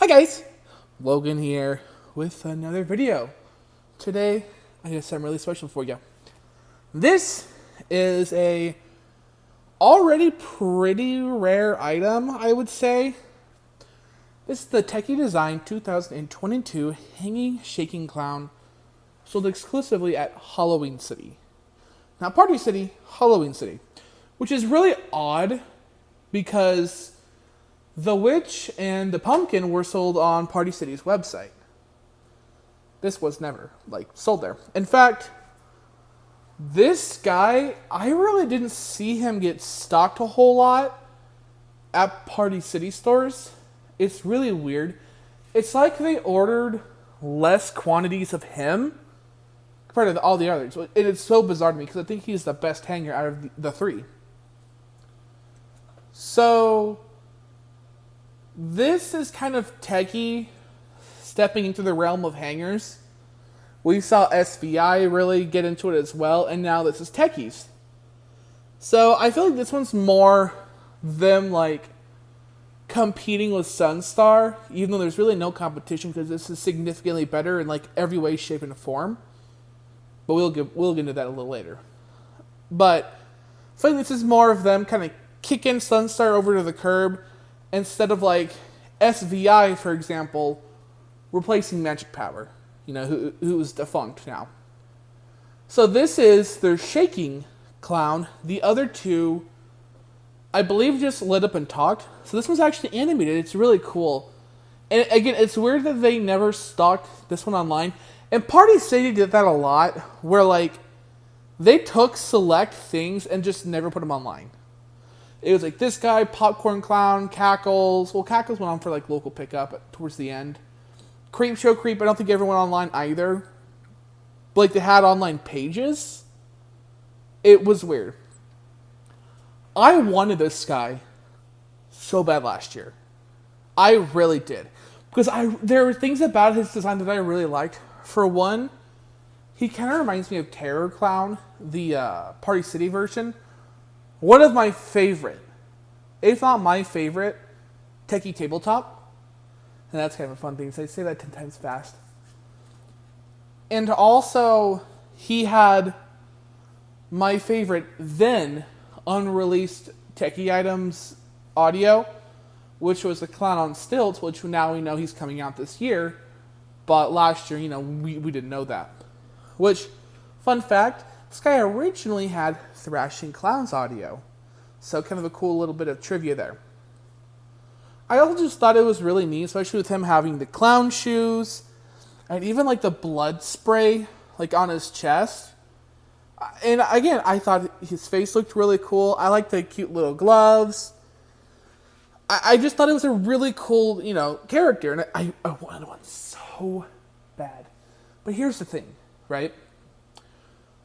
Hi guys, Logan here with another video. Today, I got something really special for you. This is a already pretty rare item, I would say. This is the Tekky Design 2022 Hanging Shaking Clown, sold exclusively at Halloween City. Not Party City, Halloween City. Which is really odd because the witch and the pumpkin were sold on Party City's website. This was never, sold there. In fact, this guy, I really didn't see him get stocked a whole lot at Party City stores. It's really weird. It's like they ordered less quantities of him compared to all the others. And it's so bizarre to me because I think he's the best hanger out of the three. So this is kind of Tekky stepping into the realm of hangers. We saw SVI really get into it as well, and now this is Tekky's. So I feel like this one's more them competing with Sunstar, even though there's really no competition because this is significantly better in every way, shape, and form. But we'll get into that a little later. But I feel like this is more of them kind of kicking Sunstar over to the curb instead of SVI, for example, replacing Magic Power, who is defunct now. So this is their shaking clown. The other two, I believe, just lit up and talked. So this one's actually animated. It's really cool. And again, it's weird that they never stocked this one online. And Party City did that a lot, where they took select things and just never put them online. It was this guy, Popcorn Clown, Cackles. Well, Cackles went on for local pickup towards the end. Creep Show Creep, I don't think everyone online either. But they had online pages. It was weird. I wanted this guy so bad last year. I really did. Because there were things about his design that I really liked. For one, he kind of reminds me of Terror Clown, the Party City version. One of my favorite, if not my favorite, Tekky tabletop. And that's kind of a fun thing. So I say that 10 times fast. And also, he had my favorite then unreleased Tekky items audio, which was the Clown on Stilts, which now we know he's coming out this year. But last year, we didn't know that. Which, fun fact, this guy originally had Thrashing Clowns audio. So kind of a cool little bit of trivia there. I also just thought it was really neat, especially with him having the clown shoes. And even the blood spray on his chest. And again, I thought his face looked really cool. I liked the cute little gloves. I just thought it was a really cool, character. And I wanted one so bad. But here's the thing, right?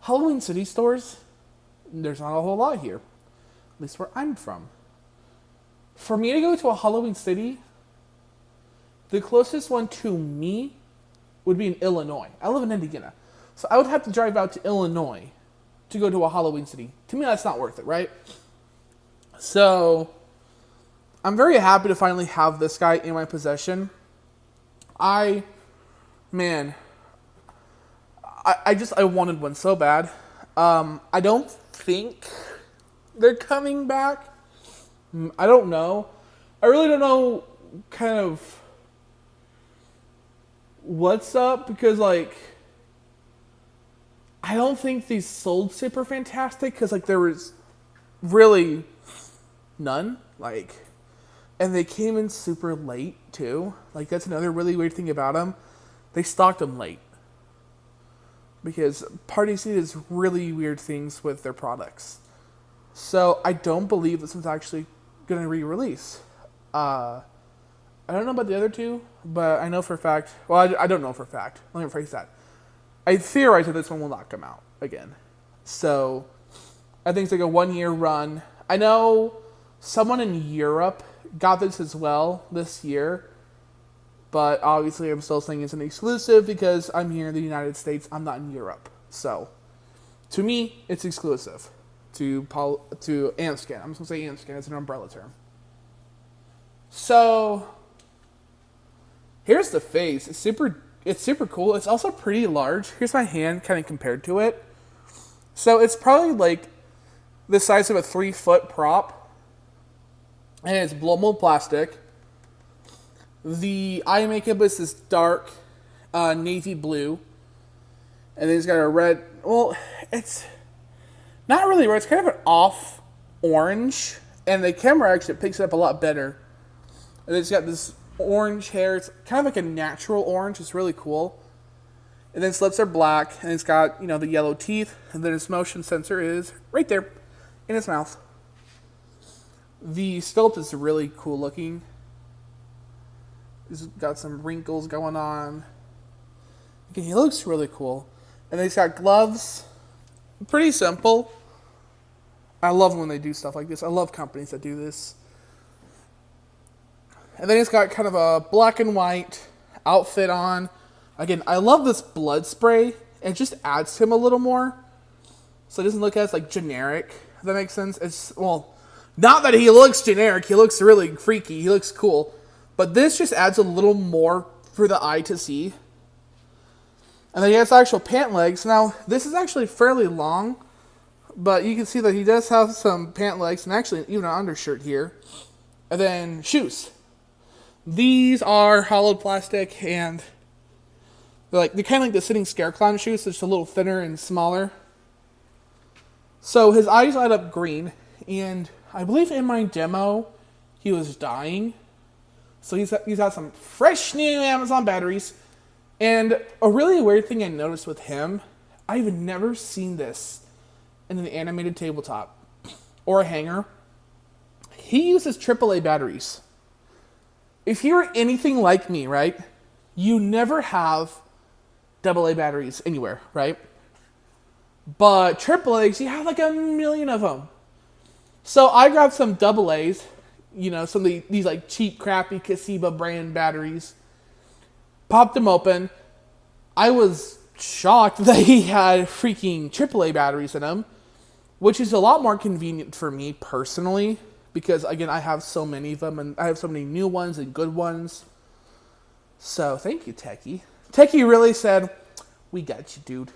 Halloween City stores, there's not a whole lot here. At least where I'm from. For me to go to a Halloween City, the closest one to me would be in Illinois. I live in Indiana. So I would have to drive out to Illinois to go to a Halloween City. To me, that's not worth it, right? So I'm very happy to finally have this guy in my possession. I wanted one so bad. I don't think they're coming back. I don't know. I really don't know kind of what's up because I don't think these sold super fantastic because there was really none. And they came in super late too. That's another really weird thing about them. They stocked them late. Because Party City does really weird things with their products. So I don't believe this one's actually going to re-release. I don't know about the other two, but I know for a fact. Well, I don't know for a fact. Let me rephrase that. I theorize that this one will not come out again. So I think it's a 1-year run. I know someone in Europe got this as well this year. But obviously I'm still saying it's an exclusive because I'm here in the United States. I'm not in Europe. So, to me, it's exclusive to Amscan. I'm just going to say Amscan. It's an umbrella term. So, Here's the face. It's super cool. It's also pretty large. Here's my hand kind of compared to it. So it's probably like the size of a 3-foot prop. And it's blow mold plastic. The eye makeup is this dark navy blue. And then it's got a red. Well, it's not really red. It's kind of an off orange. And the camera actually picks it up a lot better. And then it's got this orange hair. It's kind of like a natural orange. It's really cool. And then its lips are black. And it's got, the yellow teeth. And then its motion sensor is right there in its mouth. The sculpt is really cool looking. It's got some wrinkles going on. Okay, he looks really cool. And then he's got gloves. Pretty simple. I love when they do stuff like this. I love companies that do this. And then he's got kind of a black and white outfit on. Again, I love this blood spray. It just adds to him a little more. So it doesn't look as generic. If that makes sense. It's, not that he looks generic. He looks really freaky. He looks cool. But this just adds a little more for the eye to see. And then he has actual pant legs. Now, this is actually fairly long. But you can see that he does have some pant legs. And actually even an undershirt here. And then shoes. These are hollowed plastic. And they're kind of like the sitting scare clown shoes. So just a little thinner and smaller. So his eyes light up green. And I believe in my demo, he was dying. So he's got some fresh new Amazon batteries. And a really weird thing I noticed with him, I've never seen this in an animated tabletop or a hanger. He uses AAA batteries. If you're anything like me, right, you never have AA batteries anywhere, right? But AAAs, you have a million of them. So I grabbed some AA's. Some of these cheap, crappy Kasiba brand batteries. Popped them open. I was shocked that he had freaking AAA batteries in them, which is a lot more convenient for me personally, because again, I have so many of them, and I have so many new ones and good ones. So thank you, Tekky. Tekky really said, "We got you, dude."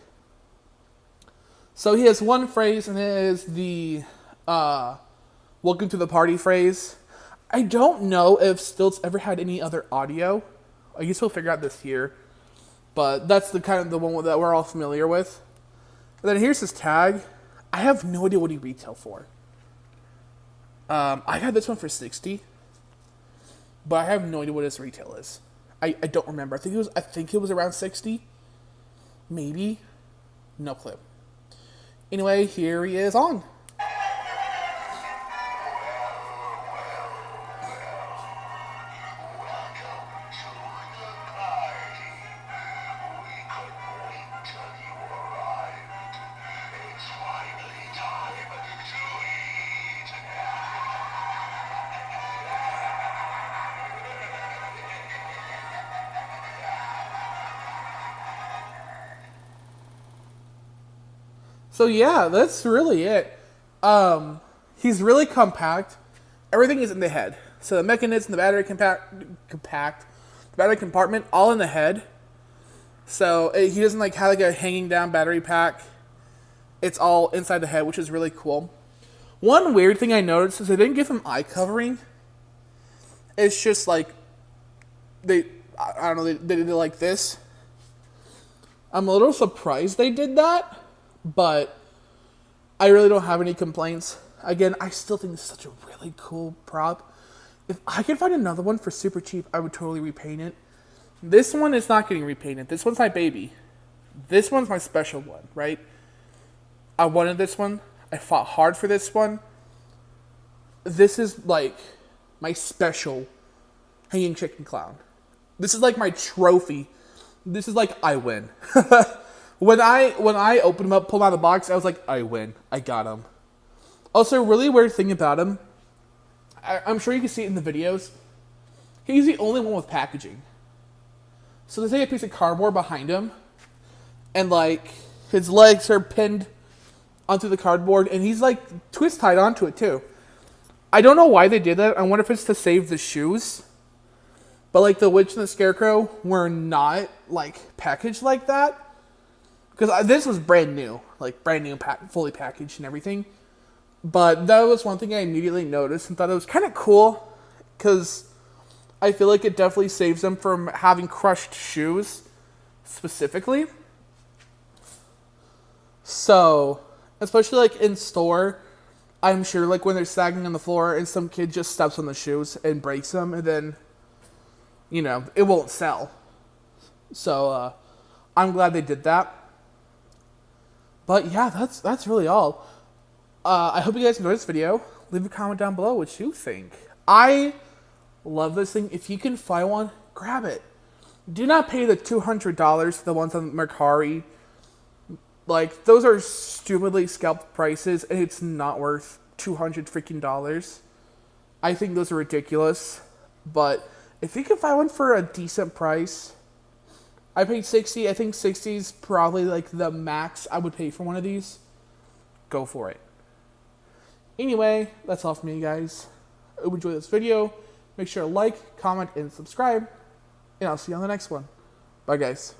So he has one phrase, and it is the "Welcome to the party" phrase. I don't know if Stilt's ever had any other audio. I guess we'll figure out this year. But that's the one that we're all familiar with. And then here's his tag. I have no idea what he retail for. I got this one for $60. But I have no idea what his retail is. I don't remember. I think it was around $60. Maybe. No clue. Anyway, here he is on. So yeah, that's really it. He's really compact. Everything is in the head. So the mechanism, the battery compact, the battery compartment, all in the head. So he doesn't have a hanging down battery pack. It's all inside the head, which is really cool. One weird thing I noticed is they didn't give him eye covering. It's just they did it like this. I'm a little surprised they did that. But I really don't have any complaints. Again, I still think this is such a really cool prop. If I could find another one for super cheap, I would totally repaint it. This one is not getting repainted. This one's my baby. This one's my special one, right? I wanted this one. I fought hard for this one. This is my special hanging chicken clown. This is my trophy. This is I win. When I opened him up, pulled him out of the box, I was like, I win. I got him. Also, a really weird thing about him, I'm sure you can see it in the videos, he's the only one with packaging. So there's a piece of cardboard behind him, and his legs are pinned onto the cardboard, and he's twist tied onto it too. I don't know why they did that. I wonder if it's to save the shoes. But like the Witch and the Scarecrow were not like packaged like that. Because this was brand new, like brand new, fully packaged and everything. But that was one thing I immediately noticed and thought it was kind of cool. Because I feel like it definitely saves them from having crushed shoes, specifically. So, especially like in store, I'm sure like when they're sagging on the floor and some kid just steps on the shoes and breaks them, and then, you know, it won't sell. So, I'm glad they did that. But yeah, that's really all. I hope you guys enjoyed this video. Leave a comment down below what you think. I love this thing. If you can find one, grab it. Do not pay the $200 for the ones on Mercari. Like, those are stupidly scalped prices, and it's not worth $200 freaking dollars. I think those are ridiculous. But if you can find one for a decent price, I paid $60. I think $60 is probably like the max I would pay for one of these. Go for it. Anyway, that's all from me, guys. I hope you enjoyed this video. Make sure to like, comment, and subscribe. And I'll see you on the next one. Bye, guys.